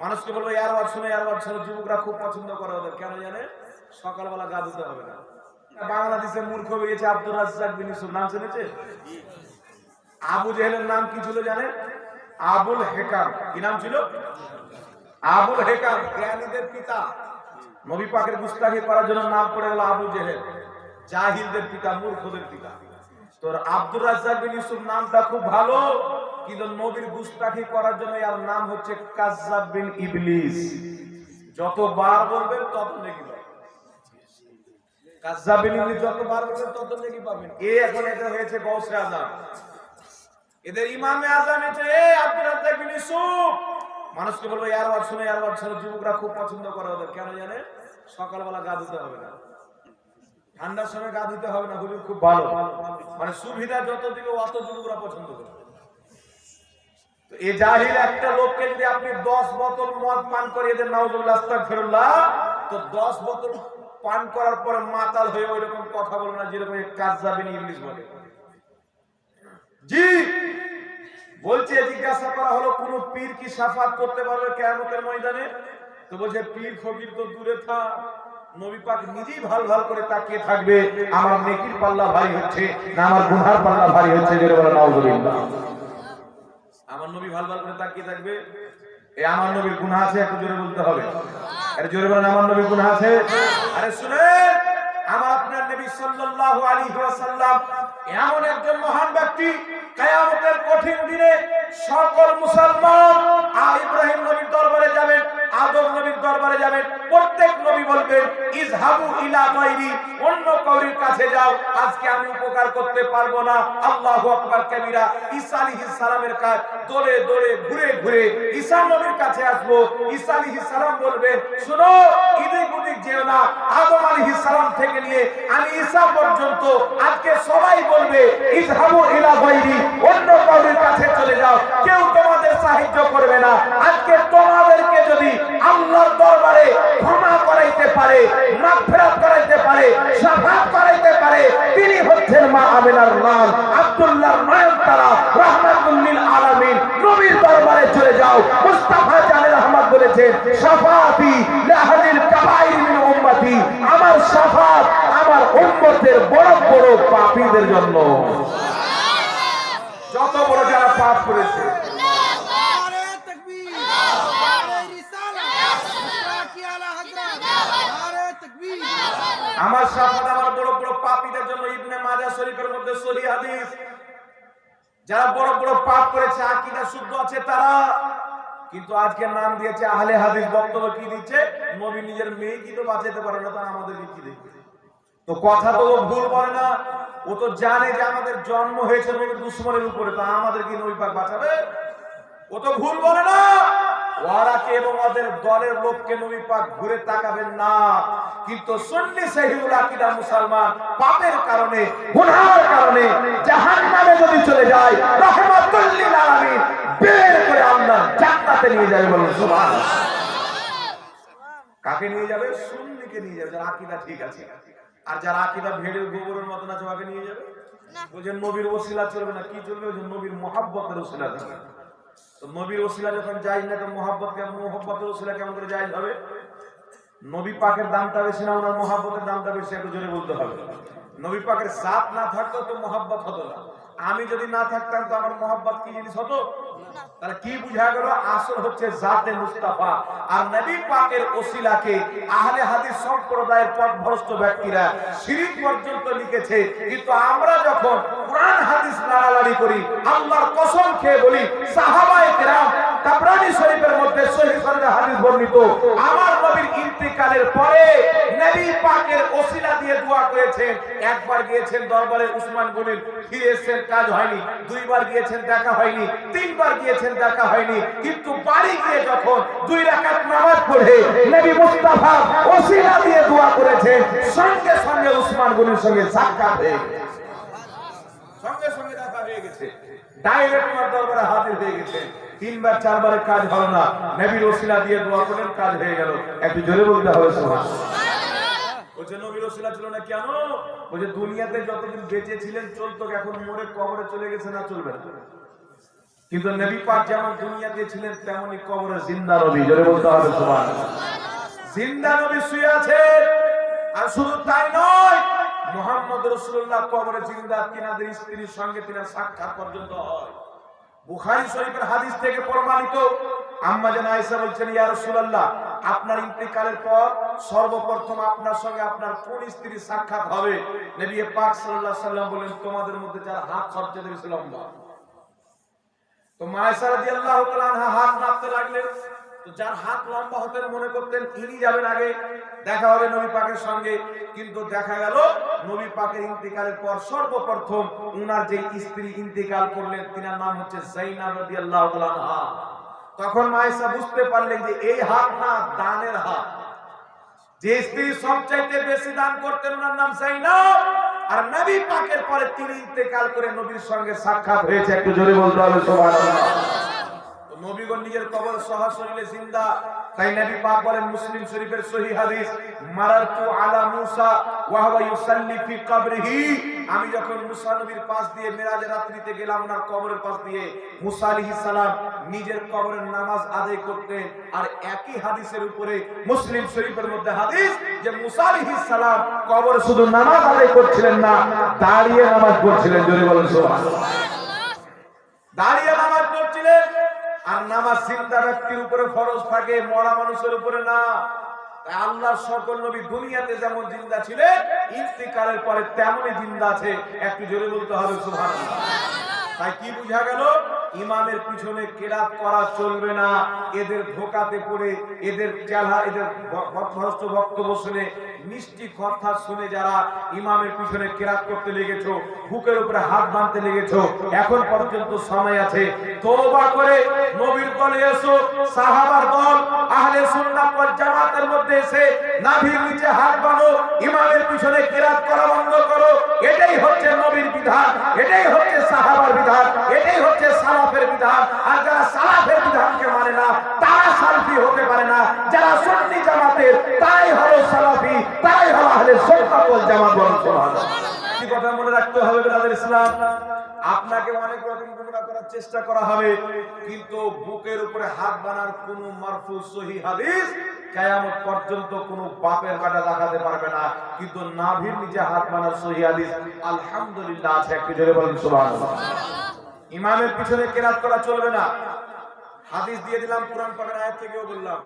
মানুষকে বলবো এয়ারবাদ শুনে, এয়ারবাদ শুনে, যুবকরা খুব পছন্দ করে ওদের। কেন জানে? সকালবেলা গা ধুতে হবে না। বাংলাদেশে মূর্খ বেরিয়েছে আব্দুর রাজ্জাক বিন ইউসুফ, নাম শুনেছে? আবু জেহেলের নাম কি ছিল জানেন? আবুল হেকাম। কি নাম ছিল? আবুল হেকাম, জ্ঞানীদের পিতা। নবী পাকের গুস্তাখি করার জন্য নাম পড়ে গেল আবু জেহেল, জাহিলদের পিতা, মূর্খদের পিতা। তোর আব্দুর রাজ্জাক বিন ইউসুফ নামটা খুব ভালো, কিন্তু নবীর গুস্তাখি করার জন্য এর নাম হচ্ছে কাজ্জাব বিন ইবলিস। যতবার বলবেন তত নেকি পাবেন। কাজ্জাব বিন ইবলিস যতবার বলবেন তত নেকি পাবেন। এখন এটা হয়েছে গৌসে আজম, এদের ইমামে আজম হচ্ছে আব্দুর রাজ্জাক বিন ইউসুফ। মানুষকে বলবো এয়ারবাদ শুনে, এয়ারবাদ শুনে, যুবকরা খুব পছন্দ করে ওদের। কেন জানে? সকালবেলা গা ধুতে হবে না, ঠান্ডার সময় গা ধুতে হবে না। হুজুর খুব ভালো, মানে সুবিধা যত দিবে অত যুবকরা পছন্দ করে। তো এই জাহিল একটা লোককে যদি আপনি 10 বোতল মদ পান করে এদের নাউজুবিল্লাহ আস্তাগফিরুল্লাহ, তো 10 বোতল পান করার পরে মাতাল হয়ে ওইরকম কথা বলে না যেরকম কাজ্জাব বিন ইবলিস বলে। জি বলছে, জিজ্ঞাসা করা হলো কোন পীর কি শাফাত করতে পারবে কিয়ামতের ময়দানে? তো বলছে পীর ফকির তো দূরে থাক, নবী পাক নিজেই ভাল ভাল করে তাকিয়ে থাকবে আমার নেকির পাল্লা ভারী হচ্ছে না আমার গুনার পাল্লা ভারী হচ্ছে। জোরে বলেন নাউজুবিল্লাহ। আমার নবী ভাল ভাল করে তাকিয়ে থাকবে, এই আমার নবীর গুনাহ আছে, একটু জোরে বলতে হবে। আরে জোরে বলেন আমার নবীর গুনাহ আছে। আরে শুনেন, আমার আপনার নবী সাল্লাল্লাহু আলাইহি ওয়াসাল্লাম এমন একজন মহান ব্যক্তি, কিয়ামতের কঠিন দিনে সকল মুসলমান ইব্রাহিম নবীর দরবারে যাবেন, আদম নবীর দরবারে যাবেন, প্রত্যেক নবী বলবেন ইযহাবু ইলা গায়রি, অন্য কাউরির কাছে যাও, আজকে আমি উপকার করতে পারবো না। আল্লাহু আকবার কবীরা। ঈসা আলাইহিস সালামের কাছে দৌড়ে দৌড়ে ঘুরে ঘুরে ঈসা নবীর কাছে আসবো। ঈসা আলাইহিস সালাম বলবেন শুনো, ইদিক ওদিক যেও না, আদম আলাইহিস সালাম থেকে নিয়ে আমি ঈসা পর্যন্ত আজকে সবাই বলবে ইযহাবু ইলা গায়রি, অন্য কাউরির কাছে চলে যাও, কেউ তোমাদের সাহায্য করবে না। আজকে তোমাদেরকে যদি আল্লাহর দরবারে ক্ষমা করাইতে পারে, মাগফিরাত করাইতে পারে, শাফাআত করাইতে পারে, তিনি হচ্ছেন মা আমিনার নাম আব্দুল্লাহর নয়নতারা, রাহমাতুল লিল আলামিন। নবীর দরবারে চলে যাও। মুস্তাফা জানে রহমত বলেছেন শাফাআতি লিআহলিল কাবাইর মিন উম্মতি, আমার শাফাআত আমার উম্মতের বড় বড় পাপীদের জন্য, যত বড় যারা পাপ করেছে। আমার শাফাত আমার বড় বড় পাপীদের জন্য। ইবনে মাজাহ শরীফের মধ্যে সহিহ হাদিস, যারা বড় বড় পাপ করেছে, আকীদা শুদ্ধ আছে তারা, কিন্তু আজকে নাম দিয়েছে আহলে হাদিস। বক্তব্য কি দিচ্ছে? নবী নিজের মেয়ে কি তো বাঁচাতে পারে না, তা আমাদেরকে কি দেখবে? তো কথা তো ভুল বলে না, ও তো জানে যে আমাদের জন্ম হয়েছে নবীর দুশমনের উপরে, তা আমাদের কি নবী পাক বাঁচাবে? ও তো ভুল বলে না। ওয়ারাকে এবং ওদের দলের লোককে নবী পাক ঘুরে তাকাবেন না, কিন্তু সুন্নি সহিহুল আকীদা মুসলমান পাপের কারণে, গুনাহের কারণে জাহান্নামে যদি চলে যায়, রাহমাতুল লিল আলামিন বের করে আল্লাহ জান্নাতে নিয়ে যাবে। বলুন সুবহানাল্লাহ। কাকে নিয়ে যাবে? সুন্নিকে নিয়ে যাবে, যার আকীদা ঠিক আছে। আর যার আকীদা ভেড়ের গোবরের মত না, ওকে নিয়ে যাবে। বলছে নবীর ওসিলা চলবে না, কি চলবে? ওই যে নবীর মুহাব্বতের ওসিলা চলবে। তো নবীর ওসিলা যখন জায়েজ না, তো মুহাব্বতের ওসিলা কেমন করে জায়েজ হবে? নবী পাকের দামটা বেশি না ওনার মুহাব্বতের দামটা বেশি? একটু জোরে বলতে হবে। নবী পাকের জাত না থাকতো তো মুহাব্বত হতো না। আমি যদি না থাকতাম তো আমার মুহাব্বত কি জিনিস হতো? তাহলে কি বুঝা গেল? আসল হচ্ছে জাতে মুস্তাফা। আর নবী পাকের ওসিলাকে আহলে হাদিস সম্প্রদায়ের পথভ্রষ্ট ব্যক্তিরা শিরক পর্যন্ত লিখেছে। কিন্তু আমরা যখন কোরআন হাদিস লাড়ালাড়ি করি, আল্লাহর কসম খেয়ে বলি, সাহাবায়ে কেরাম তাবরানী শরীফের মধ্যে সহিহ সনদে হাদিস বর্ণিত, আমার নবীর ইন্তিকালের পরে নবী পাকের ওসিলা দিয়ে দোয়া করেছেন। একবার গিয়েছেন দরবারে উসমান গনির, ফিরেছেন কাজ হয়নি। দুইবার গিয়েছেন দেখা হয়নি। তিনবার গিয়েছেন দেখা হয়নি। কিন্তু বাড়ি গিয়ে যখন 2 রাকাত নামাজ পড়ে নবী মুস্তাফা ওসিলা দিয়ে দোয়া করেছেন, সঙ্গে সঙ্গে উসমান গনির সঙ্গে সাক্ষাৎ হয়ে গেছে, সঙ্গে সঙ্গে দেখা হয়ে গেছে, ডাইরেক্ট আমার দরবারে হাজির হয়ে গেছে। 3বার 4বারের কাজ হলো না, নবীর ওসিলা দিয়ে দোয়া করলেন, কাজ হয়ে গেল। একটু জোরে বলতে হবে সুবহানাল্লাহ। বলছে নবীর ওসিলা ছিল না কেন? বলছে দুনিয়াতে যতদিন বেঁচে ছিলেন চলতো, এখন মরে কবরে চলে গেছে না, চলবে না। কিন্তু নবী পাক যেমন দুনিয়াতে ছিলেন তেমনি কবরে জিন্দা নবী, জোরে বলতে হবে সুবহানাল্লাহ। জিন্দা নবী শুয়ে আছেন। আর শুধু তাই নয়, মুহাম্মদ রাসূলুল্লাহ কবরে জিন্দা, তিনাদের স্ত্রীর সঙ্গে তিনার সাক্ষাৎ পর্যন্ত হয়। বুখারী শরীফের হাদিস থেকে প্রমাণিত, আম্মা জান আয়েশা বলছেন, ইয়া রাসূলুল্লাহ, আপনার ইন্তেকালের পর সর্বপ্রথম আপনার সঙ্গে আপনার কোন স্ত্রীর সাক্ষাৎ হবে? নবী পাক সাল্লাল্লাহু আলাইহি সাল্লাম বলেন, তোমাদের মধ্যে যারা হাত সবচেয়ে বেশি লম্বা। তো মা আয়েশা রাদিয়াল্লাহু তাআলা আনহা হাত নাড়তে লাগলেন। তো যার হাত লম্বা হতেন মনে করতেন ইনি যাবেন আগে, দেখা হবে নবী পাকের সঙ্গে। কিন্তু দেখা গেল নবী পাকের ইন্তেকালের পর সর্বপ্রথম উনার যে স্ত্রী ইন্তেকাল করলেন, তিনার নাম হচ্ছে যায়নাব রাদিয়াল্লাহু তাআলা আনহা। তখন মা আয়েশা বুঝতে পারলেন যে এই হাত না, দানের হাত। যে স্ত্রী সবচাইতে বেশি দান করতেন ওনার নাম যায়নাব। আর নবী পাকের পরে তিনি ইন্তেকাল করে নবীর সঙ্গে সাক্ষাৎ হয়েছে, একটু জোরে বলতে হবে সুবহানাল্লাহ। নবীগণ নিজের কবর সহশরীরে জিন্দা। তাই নবী পাক বলেন, মুসলিম শরীফের সহিহ হাদিস, মারাতু আলা মুসা ওয়া হুয়া ইউসাল্লি ফি কবরিহি, আমি যখন মুসা নবীর পাশ দিয়ে মেরাজের রাত্রিতে গেলাম, ওনার কবরের পাশ দিয়ে, মুসা আলাইহিস সালাম নিজের কবরের নামাজ আদায় করতেন। আর একই হাদিসের উপরে মুসলিম শরীফের মধ্যে হাদিস যে মুসা আলাইহিস সালাম কবরে শুধু নামাজ আদায় করছিলেন না, দাঁড়িয়ে নামাজ পড়ছিলেন, জোরে বলেন সুবহানাল্লাহ। দাঁড়িয়ে নামাজ পড়ছিলেন। আর নামাজ জিন্দা ব্যক্তির উপরে ফরজ থাকে, মরা মানুষের উপরে না। তাই আল্লাহর সকল নবী দুনিয়াতে যেমন জিন্দা ছিলেন, ইন্তেকালের পরে তেমনই জিন্দা আছে, একটু জোরে বলতে হবে সুবহানাল্লাহ। তাই কি বোঝা গেল? ইমামের পিছনে কেরাত করা চলবে না। এদের ধোকাতে পড়ে, এদের চেলা, এদের ভ্রষ্ট বক্তব্য শুনে, মিষ্টি কথা শুনে যারা ইমামের পিছনে কেরাত করতে লেগেছো, বুকের উপরে হাত বাঁধতে লেগেছো, এখন পর্যন্ত সময় আছে। তওবা করে নবীর দলে এসো, সাহাবার দল আহলে সুন্নাত ওয়াল জামাতের মধ্যে এসে নাভির নিচে হাত বাঁধো, ইমামের পিছনে কেরাত করা বন্ধ করো। এটাই হচ্ছে নবীর বিধান, এটাই হচ্ছে সাহাবার বিধান, এটাই হচ্ছে সালাফের বিধান। আর যারা সালাফের বিধানকে মানে না, তারা সালফি হতে পারে না। যারা সুন্নি জামাতের, তাই হলো সালাফি, তাই হলো আহলে সুন্নাত ওয়াল জামাত। বলুন সুবহানাল্লাহ। কি কথা মনে রাখতে হবে ব্রাদার ইসলাম, আপনাকে অনেক রকম গুমরাহ করার চেষ্টা করা হবে, কিন্তু বুকের উপরে হাত বানার কোন মারফু সহিহ হাদিস কিয়ামত পর্যন্ত কোন বাপের বেটা দেখাতে পারবে না। কিন্তু নাভির নিচে হাত বানার সহিহ হাদিস আলহামদুলিল্লাহ আছে, একটু জোরে বলুন সুবহানাল্লাহ। ইমামের পিছনে কেরাত করা চলবে না, হাদিস দিয়ে দিলাম, কোরআন পাকের আয়াত থেকেও বললাম।